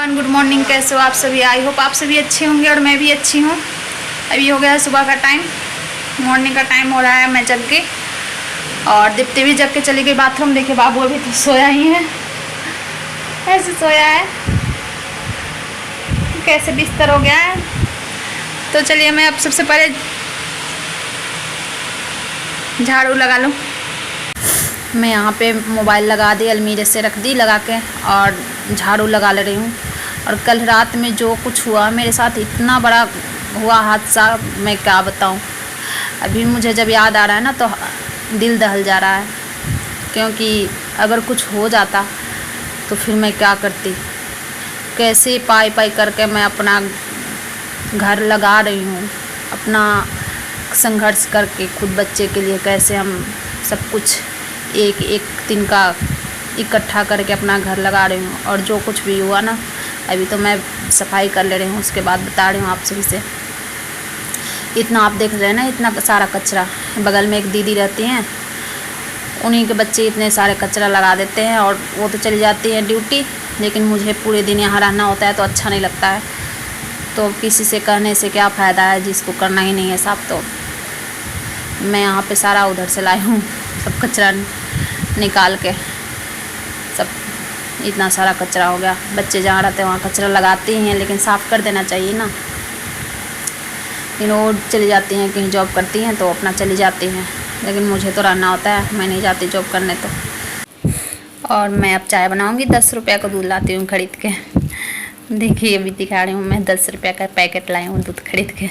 Everyone, good morning. कैसे हो आप सभी? आई होप आप सभी अच्छे होंगे और मैं भी अच्छी हूँ। अभी हो गया है सुबह का टाइम, मॉर्निंग का टाइम हो रहा है। मैं जग के और दीप्ति भी जग के चली गई बाथरूम। देखिए बाबू अभी तो सोया ही है, ऐसे सोया है, कैसे बिस्तर हो गया है। तो चलिए मैं अब सबसे पहले झाड़ू लगा लूँ। मैं यहाँ पे मोबाइल लगा दी, अलमीरे से रख दी लगा के, और झाड़ू लगा ले रही हूँ। और कल रात में जो कुछ हुआ मेरे साथ, इतना बड़ा हुआ हादसा, मैं क्या बताऊँ। अभी मुझे जब याद आ रहा है ना तो दिल दहल जा रहा है, क्योंकि अगर कुछ हो जाता तो फिर मैं क्या करती। कैसे पाई पाई करके मैं अपना घर लगा रही हूँ, अपना संघर्ष करके खुद बच्चे के लिए कैसे हम सब कुछ एक एक दिन का इकट्ठा करके अपना घर लगा रही हूँ। और जो कुछ भी हुआ ना, अभी तो मैं सफाई कर ले रही हूँ, उसके बाद बता रही हूँ आप सभी से। इतना आप देख रहे हैं ना, इतना सारा कचरा। बगल में एक दीदी रहती हैं, उन्हीं के बच्चे इतने सारे कचरा लगा देते हैं, और वो तो चली जाती है ड्यूटी, लेकिन मुझे पूरे दिन यहाँ रहना होता है तो अच्छा नहीं लगता है। तो किसी से कहने से क्या फ़ायदा है, जिसको करना ही नहीं है साफ। तो मैं यहाँ पे सारा उधर से लाई हूँ, सब कचरा निकाल के। सब इतना सारा कचरा हो गया। बच्चे जहाँ रहते हैं वहाँ कचरा लगाते ही हैं, लेकिन साफ़ कर देना चाहिए ना। लेकिन वो चली जाती हैं, कहीं जॉब करती हैं तो अपना चली जाती हैं, लेकिन मुझे तो रहना होता है, मैं नहीं जाती जॉब करने। तो और मैं अब चाय बनाऊँगी। 10 रुपये का दूध लाती हूँ खरीद के। देखिए अभी दिखा रही हूँ, मैं 10 रुपये का पैकेट लाई हूँ दूध खरीद के।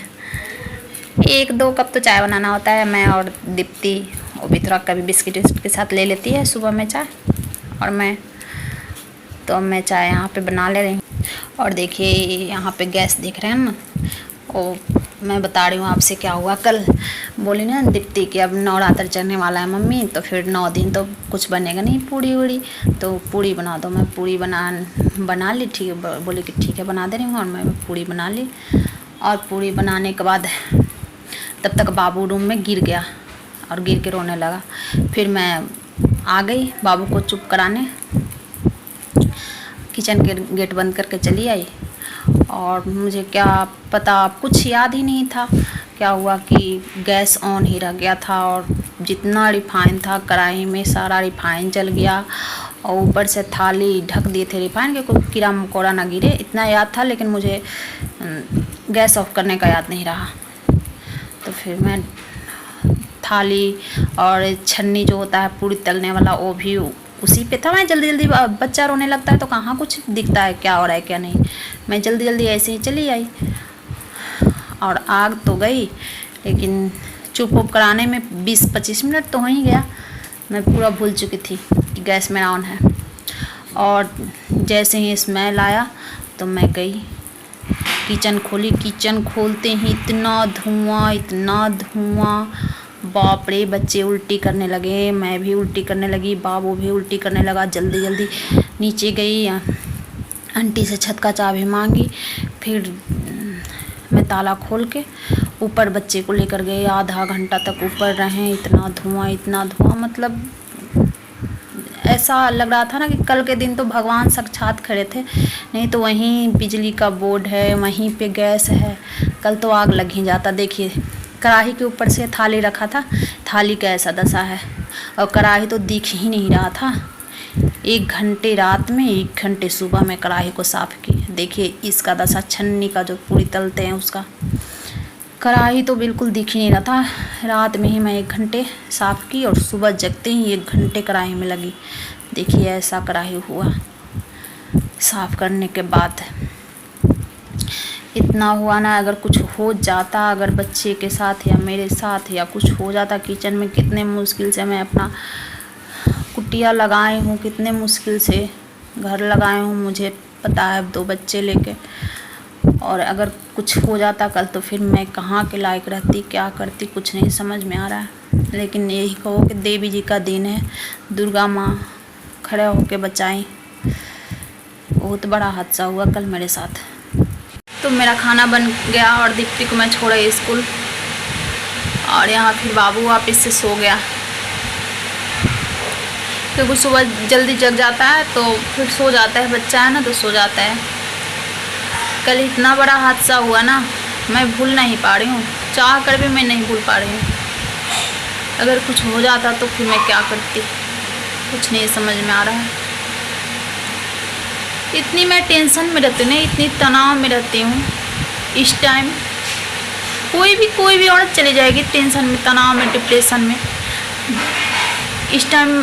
1-2 कप तो चाय बनाना होता है। मैं और दीप्ति, वो भी थोड़ा कभी बिस्किट के साथ ले लेती है सुबह में चाय, और मैं चाय यहाँ पे बना ले रही हूँ। और देखिए यहाँ पे गैस देख रहे हैं ना, वो मैं बता रही हूँ आपसे क्या हुआ। कल बोली ना दीप्ति कि अब नवरात्र चढ़ने वाला है मम्मी, तो फिर 9 दिन तो कुछ बनेगा नहीं पूड़ी वूड़ी, तो पूड़ी बना दो। मैं पूड़ी बना ली। ठीक है, बोली कि ठीक है बना दे रही हूँ, और मैं पूड़ी बना ली। और पूड़ी बनाने के बाद तब तक बाबू रूम में गिर गया और गिर के रोने लगा। फिर मैं आ गई बाबू को चुप कराने, किचन के गेट बंद करके चली आई। और मुझे क्या पता, कुछ याद ही नहीं था क्या हुआ कि गैस ऑन ही रह गया था, और जितना रिफाइन था कढ़ाई में सारा रिफाइन जल गया, और ऊपर से थाली ढक दिए थे रिफाइन के, कोई कीड़ा मकोड़ा ना गिरे, इतना याद था। लेकिन मुझे गैस ऑफ करने का याद नहीं रहा। तो फिर मैं थाली और छन्नी जो होता है पूरी तलने वाला, वो भी उसी पे था। मैं जल्दी बच्चा रोने लगता है तो कहाँ कुछ दिखता है क्या हो रहा है क्या नहीं। मैं जल्दी ऐसे ही चली आई, और आग तो गई, लेकिन चुप कराने में 20-25 मिनट तो हो ही गया। मैं पूरा भूल चुकी थी कि गैस मेरा ऑन है। और जैसे ही स्मेल आया तो मैं गई किचन खोली। किचन खोलते ही इतना धुआं, बाप रे। बच्चे उल्टी करने लगे, मैं भी उल्टी करने लगी, बाबू भी उल्टी करने लगा। जल्दी नीचे गई, आंटी से छत का चाबी मांगी। फिर मैं ताला खोल के ऊपर बच्चे को लेकर गए। आधा घंटा तक ऊपर रहे। इतना धुआं, मतलब ऐसा लग रहा था ना कि कल के दिन तो भगवान साक्षात खड़े थे। नहीं तो वहीं बिजली का बोर्ड है, वहीं पे गैस है, कल तो आग लग ही जाता। देखिए कढ़ाई के ऊपर से थाली रखा था, थाली का ऐसा दशा है, और कढ़ाई तो दिख ही नहीं रहा था। 1 घंटे रात में, 1 घंटे सुबह में कढ़ाई को साफ़ की। देखिए इसका दशा, छन्नी का जो पूरी तलते हैं उसका। कढ़ाई तो बिल्कुल दिख ही नहीं रहा था। रात में ही मैं 1 घंटे साफ़ की, और सुबह जगते ही 1 घंटे कढ़ाई में लगी। देखिए ऐसा कढ़ाई हुआ साफ़ करने के बाद। इतना हुआ ना, अगर कुछ हो जाता, अगर बच्चे के साथ या मेरे साथ या कुछ हो जाता किचन में, कितने मुश्किल से मैं अपना कुटिया लगाई हूँ, कितने मुश्किल से घर लगाए हूँ, मुझे पता है, 2 बच्चे लेके। और अगर कुछ हो जाता कल, तो फिर मैं कहाँ के लायक रहती, क्या करती, कुछ नहीं समझ में आ रहा है। लेकिन यही कहो कि देवी जी का दिन है, दुर्गा माँ खड़े होके बचाई। बहुत बड़ा हादसा हुआ कल मेरे साथ। तो मेरा खाना बन गया, और दीप्ति को मैं छोड़ा स्कूल, और यहाँ फिर बाबू वापस से सो गया। क्योंकि सुबह जल्दी जग जाता है तो फिर सो जाता है, बच्चा है ना तो सो जाता है। कल इतना बड़ा हादसा हुआ ना, मैं भूल नहीं पा रही हूँ, चाह कर भी मैं नहीं भूल पा रही हूँ। अगर कुछ हो जाता तो फिर मैं क्या करती, कुछ नहीं समझ में आ रहा है। इतनी मैं टेंशन में रहती हूँ ना, इतनी तनाव में रहती हूँ। इस टाइम कोई भी औरत चली जाएगी टेंशन में, तनाव में, डिप्रेशन में। इस टाइम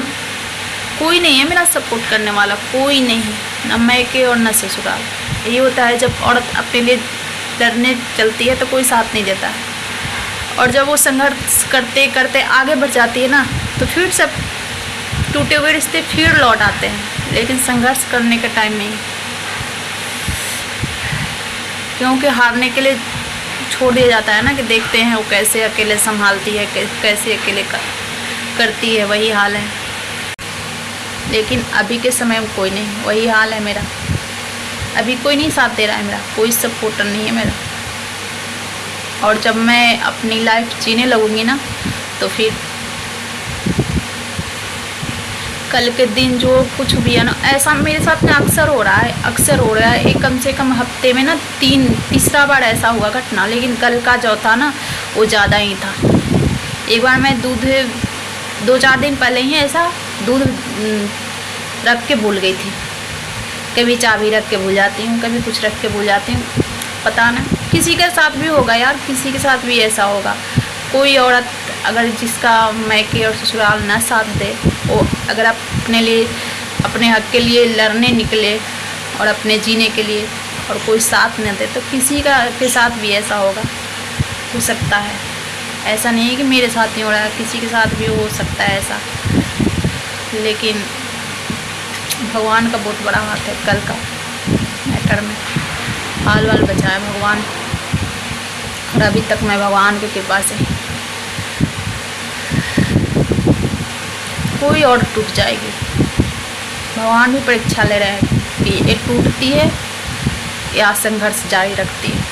कोई नहीं है मेरा सपोर्ट करने वाला, कोई नहीं, न मैके और न ससुराल। ये होता है जब औरत अपने लिए लड़ने चलती है तो कोई साथ नहीं देता है, और जब वो संघर्ष करते करते आगे बढ़ जाती है ना, तो फिर सब टूटे हुए रिश्ते फिर लौट आते हैं। लेकिन संघर्ष करने के टाइम में ही, क्योंकि हारने के लिए छोड़ दिया जाता है ना, कि देखते हैं वो कैसे अकेले संभालती है, कैसे अकेले करती है, वही हाल है। लेकिन अभी के समय में कोई नहीं, वही हाल है मेरा। अभी कोई नहीं साथ दे रहा है मेरा, कोई सपोर्टर नहीं है मेरा। और जब मैं अपनी लाइफ जीने लगूंगी ना, तो फिर कल के दिन जो कुछ भी है ना, ऐसा मेरे साथ में अक्सर हो रहा है। एक कम से कम हफ्ते में ना तीसरा बार ऐसा हुआ घटना। लेकिन कल का जो था ना, वो ज़्यादा ही था। एक बार मैं दूध 2-4 दिन पहले ही ऐसा दूध रख के भूल गई थी। कभी चाबी रख के भूल जाती हूँ, कभी कुछ रख के भूल जाती हूँ, पता ना। किसी के साथ भी होगा यार, किसी के साथ भी ऐसा होगा। कोई औरत अगर जिसका मैके और ससुराल न साथ दे, वो अगर अपने लिए, अपने हक के लिए लड़ने निकले और अपने जीने के लिए, और कोई साथ न दे, तो किसी का के साथ भी ऐसा हो सकता है। ऐसा नहीं है कि मेरे साथ नहीं हो रहा है, किसी के साथ भी हो सकता है ऐसा। लेकिन भगवान का बहुत बड़ा हाथ है कल का मैटर में। हाल वाल बचाए भगवान, और अभी तक मैं भगवान की कृपा से, कोई और टूट जाएगी, भगवान भी परीक्षा ले रहे हैं कि ये टूटती है या संघर्ष जारी रखती है।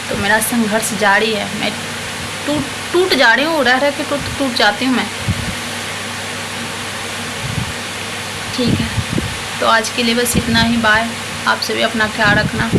तो मेरा संघर्ष जारी है, मैं टूट जा रही हूँ, रह के टूट जाती हूँ मैं। ठीक है, तो आज के लिए बस इतना ही। बाय। आप सभी अपना ख्याल रखना।